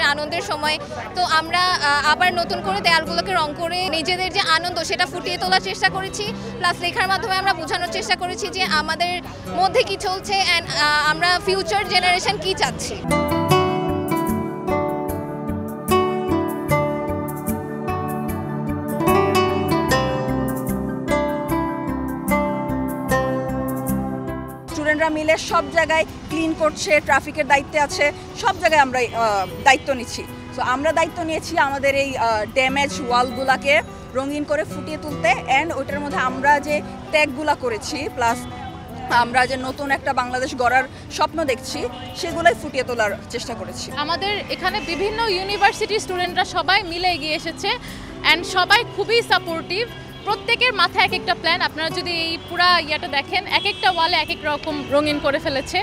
আমাদের আনন্দের সময়। তো আমরা আবার নতুন করে দেয়ালগুলোকে রং করে নিজেদের যে আনন্দ সেটা ফুটিয়ে তোলার চেষ্টা করেছি, প্লাস লেখার মাধ্যমে আমরা বোঝানোর চেষ্টা করেছি যে আমাদের মধ্যে কি চলছে অ্যান্ড আমরা ফিউচার জেনারেশন কি চাচ্ছি। স্টুডেন্টরা মিলে সব জায়গায় ক্লিন করছে, ট্রাফিকের দায়িত্বে আছে, সব জায়গায় আমরা দায়িত্ব নিচ্ছি। সো আমরা দায়িত্ব নিয়েছি আমাদের এই ড্যামেজ ওয়ালগুলোকে রঙিন করে ফুটিয়ে তুলতে, অ্যান্ড ওইটার মধ্যে আমরা যে ট্যাগগুলো করেছি প্লাস আমরা যে নতুন একটা বাংলাদেশ গড়ার স্বপ্ন দেখছি সেগুলোই ফুটিয়ে তোলার চেষ্টা করেছি। আমাদের এখানে বিভিন্ন ইউনিভার্সিটির স্টুডেন্টরা সবাই মিলে এগিয়ে এসেছে অ্যান্ড সবাই খুবই সাপোর্টিভ। প্রত্যেকের মাথায় এক একটা প্ল্যান। আপনারা যদি এই পুরা ইয়াটা দেখেন, এক একটা ওয়ালে এক এক রকম রঙিন করে ফেলেছে।